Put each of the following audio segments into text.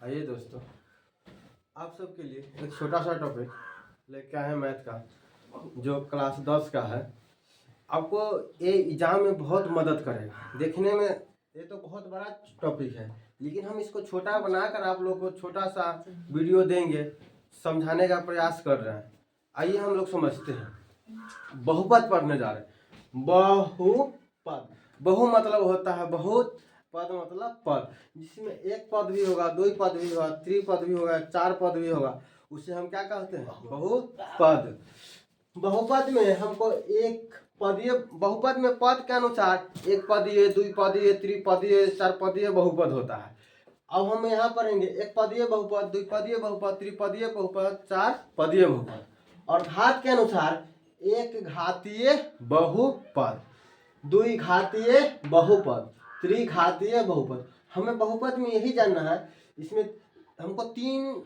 आइए दोस्तों, आप सबके लिए एक छोटा सा टॉपिक लेके आए हैं मैथ का, जो क्लास 10 का है। आपको ये एग्जाम में बहुत मदद करेगा। देखने में ये तो बहुत बड़ा टॉपिक है, लेकिन हम इसको छोटा बनाकर आप लोग को छोटा सा वीडियो देंगे, समझाने का प्रयास कर रहे हैं। आइए हम लोग समझते हैं। बहुपद पढ़ने जा रहे हैं। बहुपद, बहु मतलब होता है बहुत, पद मतलब पद, जिसमें एक पद भी होगा, दो पद भी होगा, त्रिपद भी होगा, चार पद भी होगा, उसे हम क्या कहते हैं? बहुपद। बहुपद में हमको एक पदीय, बहुपद में पद के अनुसार एक पदीय, द्विपदीय, त्रिपदीय, चार पदीय बहुपद होता है। अब हम यहाँ पढ़ेंगे एक पदीय बहुपद, द्विपदीय बहुपद, त्रिपदीय बहुपद, चार पदीय बहुपद। और घात के अनुसार एक घातीय बहुपद, द्विघातीय बहुपद, त्रिघातीय बहुपद। हमें बहुपद में यही जानना है। इसमें हमको तीन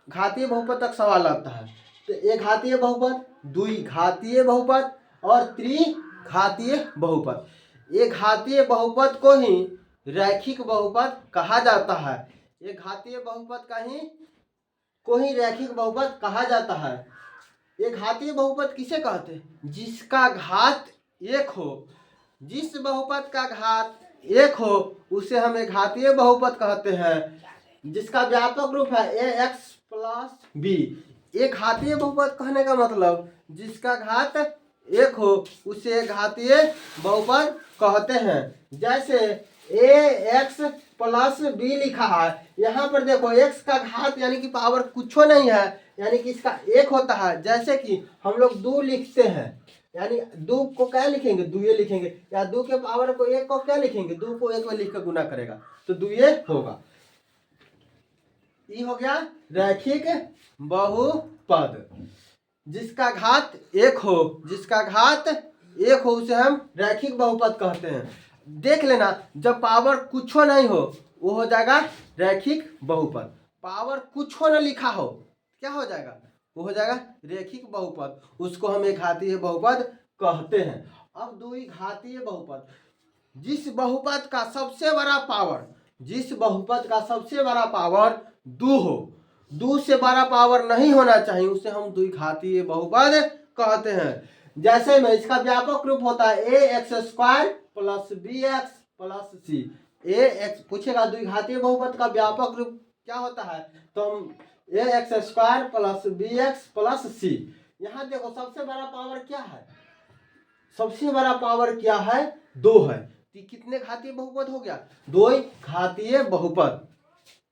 घातीय बहुपद तक सवाल आता है। तो एक घातीय बहुपद, द्विघातीय बहुपद और त्रिघातीय बहुपद। एक घातीय बहुपद को ही रैखिक बहुपद कहा जाता है। एक घातीय बहुपद को ही रैखिक बहुपद कहा जाता है। एक घातीय बहुपद किसे कहते हैं? जिसका घात एक हो। जिस बहुपद का घात एक हो उसे हम एक घातीय बहुपद कहते हैं, जिसका व्यापक रूप है ax प्लस बी। एक घातीय बहुपद कहने का मतलब जिसका घात एक हो उसे एक घातीय बहुपद कहते हैं। जैसे ax प्लस बी लिखा है, यहाँ पर देखो x का घात यानी कि पावर कुछ नहीं है, यानी कि इसका एक होता है। जैसे कि हम लोग 2 लिखते हैं, यानी 2 को क्या लिखेंगे? दुए लिखेंगे, या 2 के पावर को 1 को क्या लिखेंगे? 2 को 1 में लिख कर गुना करेगा तो दुए होगा। ये हो गया रैखिक बहुपद। जिसका घात एक हो, जिसका घात एक हो उसे हम रैखिक बहुपद कहते हैं। देख लेना, जब पावर कुछ नहीं हो वो हो जाएगा रैखिक बहुपद। पावर कुछ न लिखा हो क्या हो जाएगा? वो हो जाएगा रैखिक बहुपद। उसको हम एक घातीय बहुपद कहते हैं। अब द्विघातीय बहुपद, जिस बहुपद का सबसे बड़ा पावर, जिस बहुपद का सबसे बड़ा पावर 2 हो, 2 से बड़ा पावर नहीं होना चाहिए, उसे हम द्विघातीय बहुपद कहते हैं। जैसे में इसका व्यापक रूप होता है ax² plus bx plus c। ax पूछेगा द्विघातीय बहुपद का व्यापक रूप क्या होता है, तो हम ax² plus bx plus c। यहाँ देखो सबसे बड़ा पावर क्या है? सबसे बड़ा पावर क्या है? 2 है। तो कितने घातीय बहुपद हो गया? 2 घातीय बहुपद।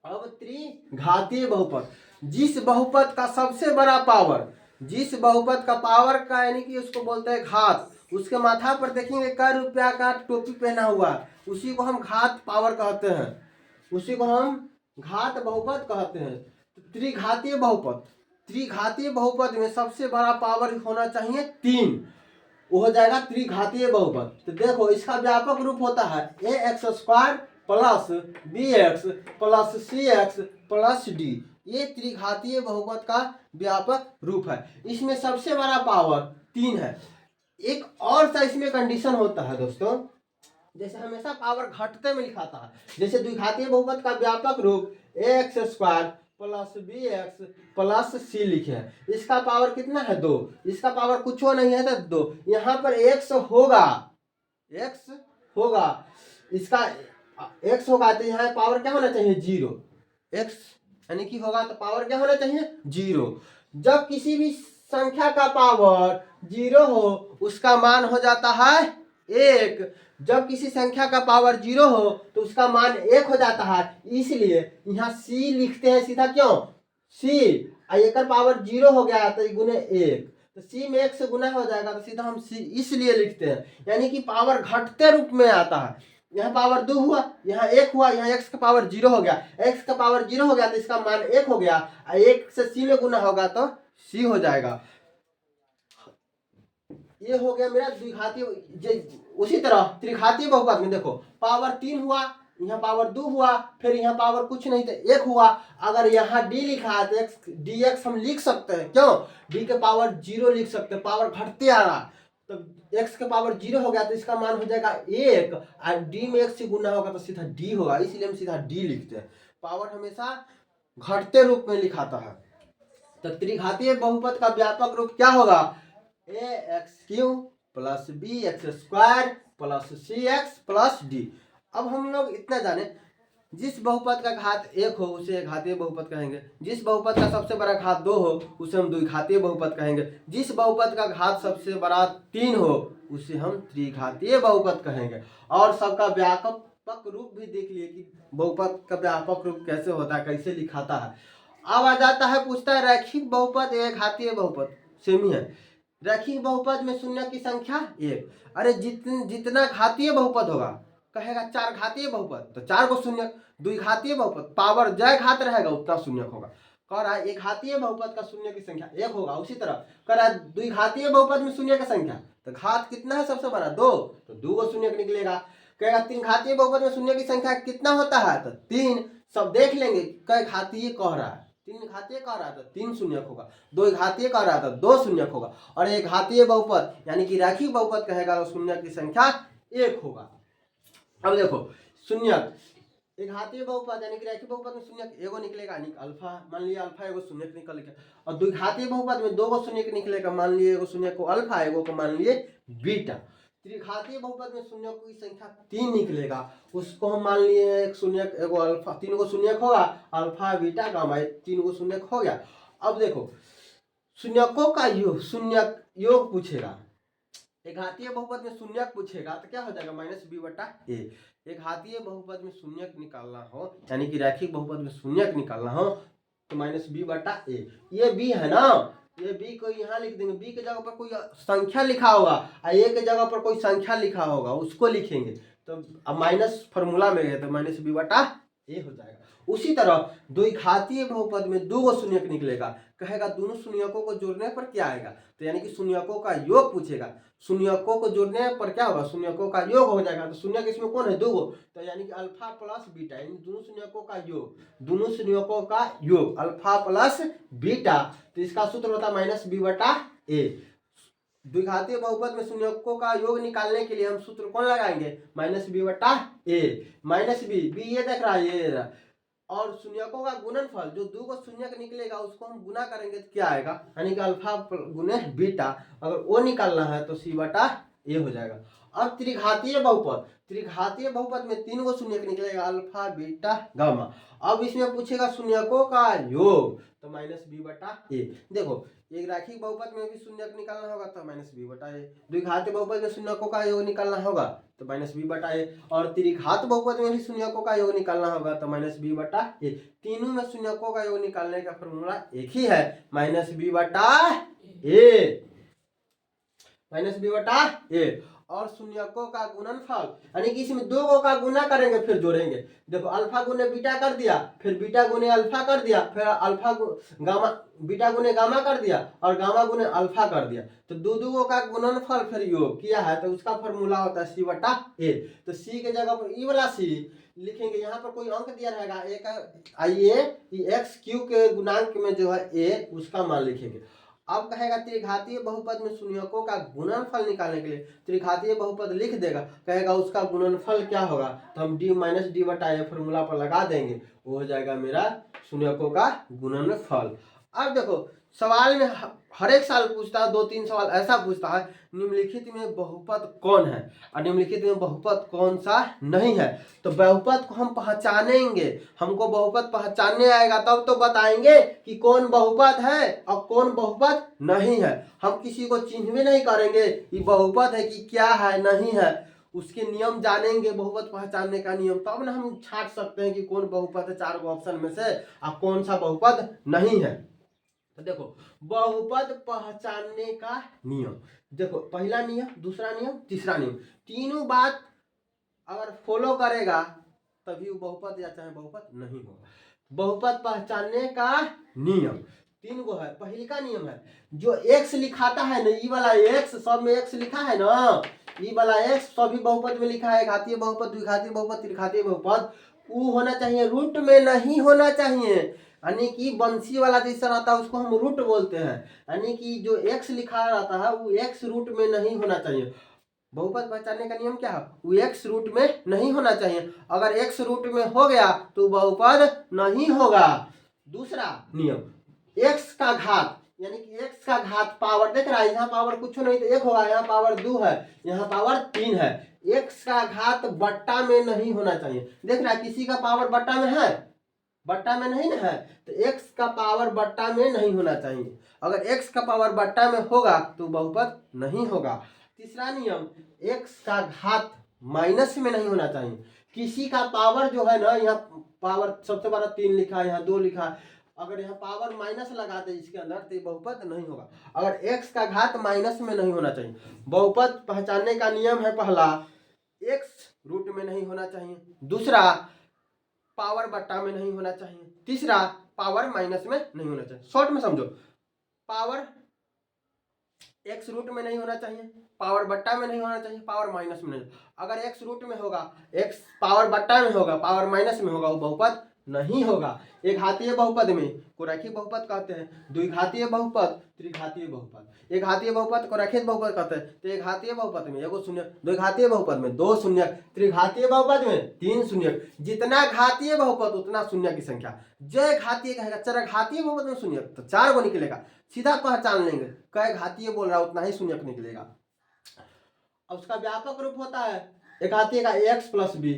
अब त्रिघातीय बहुपद, जिस बहुपद का सबसे बड़ा पावर, जिस बहुपद का पावर का यानी कि उसको बोलते हैं घात, उसके माथा पर देखेंगे कै रुपया का टोपी पहना हुआ, उसी को हम घात पावर कहते हैं, उसी को हम घात बहुपद कहते हैं। त्रिघातीय बहुपद, त्रिघातीय बहुपद में सबसे बड़ा पावर होना चाहिए 3, वो हो जाएगा त्रिघातीय बहुपद। तो देखो इसका व्यापक रूप होता है ax² plus bx plus cx plus d। ये त्रिघातीय बहुपद का व्यापक रूप है। इसमें सबसे बड़ा पावर 3 है। एक और सा इसमें कंडीशन होता है दोस्तों, जैसे हमेशा पावर घटते में लिखा था। जैसे द्विघातीय बहुपद का व्यापक रूप ax² plus bx plus c लिखे हैं, इसका पावर कितना है? 2। इसका पावर कुछ नहीं है तो 2। यहाँ पर x होगा, x होगा, इसका x होगा तो यहाँ पावर क्या होना चाहिए? 0। x यानी कि होगा तो पावर क्या होना चाहिए? 0। जब किसी भी संख्या का पावर 0 हो उसका मान हो जाता है 1। जब किसी संख्या का पावर 0 हो तो उसका मान 1 हो जाता है। इसलिए यहाँ c लिखते हैं सीधा। क्यों? c एक पावर 0 हो गया तो गुने 1, तो c में 1 से गुना हो जाएगा तो सीधा हम c इसलिए लिखते हैं। यानी कि पावर घटते रूप में आता है। यहाँ पावर 2 हुआ, यहाँ 1 हुआ, यहाँ x का पावर 0 हो गया, x का पावर 0 हो गया तो इसका मान 1 हो गया, 1 से c में गुना होगा तो c हो जाएगा। ये हो गया मेरा द्विघातीय। उसी तरह त्रिघातीय बहुपद में देखो पावर 3 हुआ, यहाँ पावर 2 हुआ, फिर यहाँ पावर कुछ नहीं तो 1 हुआ। अगर यहाँ d लिखा है तो dx हम लिख सकते हैं। क्यों? d के पावर 0 लिख सकते हैं, पावर घटते आ रहा, तो x के पावर 0 हो गया तो इसका मान हो जाएगा 1, और d में 1 से गुना होगा तो सीधा d होगा, इसलिए हम सीधा d लिखते हैं। पावर हमेशा घटते रूप में लिखाता है। तो त्रिघातीय बहुपद का व्यापक रूप क्या होगा? A X cube plus B X square plus C X plus D. अब हम लोग इतना जाने, जिस बहुपद का घात 1 हो उसे एक घातीय बहुपद कहेंगे, जिस बहुपद का सबसे बड़ा घात 2 हो उसे हम द्विघातीय बहुपद कहेंगे, जिस बहुपद का घात सबसे बड़ा 3 हो उसे हम त्रिघातीय बहुपद कहेंगे। और सबका व्यापक रूप भी देख लिए कि बहुपद का व्यापक रूप कैसे होता है, कैसे लिखाता है। अब आ जाता है, पूछता है रैखिक बहुपद एक घातीय बहुपद, सेम ही है। रैखिक बहुपद में शून्य की संख्या 1। अरे जितना घातीय बहुपद होगा, कहेगा 4 घातीय बहुपद तो 4 को शून्य, द्विघातीय बहुपद पावर जय घात रहेगा उतना शून्य होगा। कह रहा है एक घातीय बहुपद का शून्य की संख्या 1 होगा। उसी तरह कह रहा है द्विघातीय बहुपद में शून्य की संख्या, तो घात कितना है सबसे बड़ा 2, तो 2 को शून्य निकलेगा। कहेगा 3 घातीय बहुपद में शून्य की संख्या कितना होता है, तो 3। सब देख लेंगे कई घातीय कह रहा है, 3 घातीय कह रहा है तो 3 शून्य होगा, 2 घातीय कह रहा है तो 2 शून्य होगा, और एक घातीय बहुपद यानी कि रैखिक बहुपद कहेगा तो शून्य की संख्या 1 होगा। अब देखो शून्य एक घातीय बहुपद यानी कि रैखिक बहुपद में शून्य एगो निकलेगा, अल्फा मान लिया, अल्फा एगो शून्य निकल गया। और द्विघातीय बहुपद में 2 गो शून्य निकलेगा, मान लिए एगो शून्य को अल्फा एगो को मान लिए बीटा। त्रिघातीय बहुपद में शून्य की संख्या 3 निकलेगा, उसको हम मान लिए एक शून्य एगो अल्फा, 3 गो शून्य होगा, अल्फा बीटा गामा 3 गो शून्य हो गया। अब देखो शून्यकों का योग, शून्य योग पूछेगा, एक घातीय बहुपद में शून्यक पूछेगा तो क्या हो जाएगा -b/a। एक घातीय बहुपद में शून्यक निकालना हो यानी कि रैखिक बहुपद में शून्यक निकालना हो तो -b/a। ये b है ना, ये b को यहाँ लिख देंगे, b के जगह पर कोई संख्या लिखा होगा और a के जगह पर कोई संख्या लिखा होगा उसको लिखेंगे, तो अब माइनस फॉर्मूला में है तो -b/a हो जाएगा। उसी तरह द्विघातीय बहुपद में 2 गो शून्यक निकलेगा, कहेगा दोनों शून्यकों को जोड़ने पर क्या आएगा, तो यानी कि शून्यकों का योग पूछेगा, शून्यकों को जोड़ने पर क्या होगा, शून्यकों का योग हो जाएगा। तो शून्यक इसमें कौन है 2 गो, तो यानी कि अल्फा प्लस बीटा, यानी दोनों शून्यकों का योग, दोनों शून्यकों का योग अल्फा प्लस बीटा, तो इसका सूत्र होता है -b/a। द्विघातीय बहुपद में शून्यकों का योग निकालने के लिए हम सूत्र कौन लगाएंगे, -b/a, -b ये देख रहा है ये, और शून्यकों का गुणनफल जो 2 को शून्यक निकलेगा उसको हम गुना करेंगे तो क्या आएगा, यानी कि अल्फा गुने बीटा, अगर वो निकालना है तो c/a हो जाएगा। अब त्रिघातीय बहुपद, त्रिघातीय बहुपद में 3 गो शून्यक निकलेगा, अल्फा बीटा गामा। अब इसमें पूछेगा शून्यकों का योग तो -b/a। देखो एक रैखिक बहुपद में भी शून्यक निकालना होगा तो -b/a, द्विघातीय बहुपद में शून्यकों का योग निकालना होगा तो -b/a, और त्रिघात बहुपद में भी शून्यकों का योग निकालना होगा तो -b/a। तीनों में शून्यकों का योग निकालने का फॉर्मूला एक ही है, -b/a। और शून्यकों का गुणनफल यानी कि इसमें 2 गो का गुना करेंगे फिर जोड़ेंगे। देखो अल्फा गुने बीटा कर दिया, फिर बीटा गुने अल्फा कर दिया, फिर अल्फा गामा, बीटा गुने गामा कर दिया और गामा गुने अल्फा कर दिया, तो 2 गो का गुणनफल फिर योग किया है तो उसका फॉर्मूला होता है c/a। तो c के जगह पर ई वाला c लिखेंगे, यहाँ पर कोई अंक दिया रहेगा a का, आइए एक्स क्यू के गुणांक में जो है a उसका मान लिखेंगे। अब कहेगा त्रिघातीय बहुपद में शून्यकों का गुणनफल निकालने के लिए त्रिघातीय बहुपद लिख देगा, कहेगा उसका गुणनफल क्या होगा, तो हम d/a फॉर्मूला पर लगा देंगे, वो हो जाएगा मेरा शून्यकों का गुणनफल। अब देखो सवाल में हर एक साल पूछता है, 2-3 सवाल ऐसा पूछता है निम्नलिखित में बहुपद कौन है और निम्नलिखित में बहुपद कौन सा नहीं है। तो बहुपद को हम पहचानेंगे, हमको बहुपद पहचानने आएगा तब तो बताएंगे कि कौन बहुपद है और कौन बहुपद नहीं है। हम किसी को चिन्ह भी नहीं करेंगे कि बहुपद है कि क्या है नहीं है, उसके नियम जानेंगे, बहुपद पहचानने का नियम, तब ना हम छाट सकते हैं कि कौन बहुपद है 4 गो ऑप्शन में से और कौन सा बहुपद नहीं है। तो देखो बहुपद पहचानने का नियम, देखो पहला नियम, दूसरा नियम, तीसरा नियम, तीनों बात अगर फॉलो करेगा तभी वो बहुपद या चाहे बहुपद नहीं होगा। बहुपद पहचानने का नियम 3 गो है। पहले का नियम है जो x लिखाता है ना, ई वाला x, सब में x लिखा है ना, ई वाला x सभी बहुपद में लिखा है, घातीय बहुपद, द्विघातीय बहुपद, त्रिघातीय बहुपद, वो होना चाहिए, रूट में नहीं होना चाहिए, यानी कि बंसी वाला जैसा रहता है उसको हम रूट बोलते हैं, यानी कि जो x लिखा रहता है वो x रूट में नहीं होना चाहिए। बहुपद पहचानने का नियम क्या है, वो x रूट में नहीं होना चाहिए, अगर x रूट में हो गया तो बहुपद नहीं होगा। दूसरा नियम एक्स का घात यानी कि एक्स का घात पावर देख रहा है, यहाँ पावर कुछ नहीं तो एक होगा, यहाँ पावर 2 है, यहाँ पावर 3 है। एक्स का घात बट्टा में नहीं होना चाहिए। देख रहा है किसी का पावर बट्टा में है, बट्टा में नहीं ना है, तो एक्स का पावर बट्टा में नहीं होना चाहिए। अगर एक्स का पावर बट्टा में होगा तो बहुपद नहीं होगा। तीसरा नियम एक्स का घात माइनस में नहीं होना चाहिए। किसी का पावर जो है ना, यहाँ पावर सबसे बड़ा 3 लिखा है, यहाँ 2 लिखा है, अगर यहाँ पावर माइनस लगा दे इसके अंदर तो ये बहुपद नहीं होगा। अगर एक्स का घात माइनस में नहीं होना चाहिए। बहुपद पहचानने का नियम है पहला, एक्स रूट में नहीं होना चाहिए, दूसरा पावर बट्टा में नहीं होना चाहिए, तीसरा पावर माइनस में नहीं होना चाहिए। शॉर्ट में समझो, पावर एक्स रूट में नहीं होना चाहिए, पावर बट्टा में नहीं होना चाहिए, पावर माइनस में नहीं। अगर एक्स रूट में होगा, एक्स पावर बट्टा में होगा, पावर माइनस में होगा, वो बहुपद नहीं होगा। एक घातीय बहुपद में को रैखिक बहुपद कहते हैं, द्विघातीय बहुपद, त्रिघातीय बहुपद। एक घातीय बहुपद को रैखिक बहुपद कहते हैं। तो एक घातीय बहुपद में एगो शून्य, द्विघातीय बहुपद में 2 शून्य, त्रिघातीय बहुपद में 3 शून्य। जितना घातीय बहुपद उतना शून्य की संख्या। जय घातीय कहेगा, चरघातीय बहुपद में शून्य तो 4 गो निकलेगा, सीधा पहचान लेंगे कई घातीय बोल रहा है उतना ही शून्य निकलेगा। अब उसका व्यापक रूप होता है एक घातीय का एक्स प्लस बी,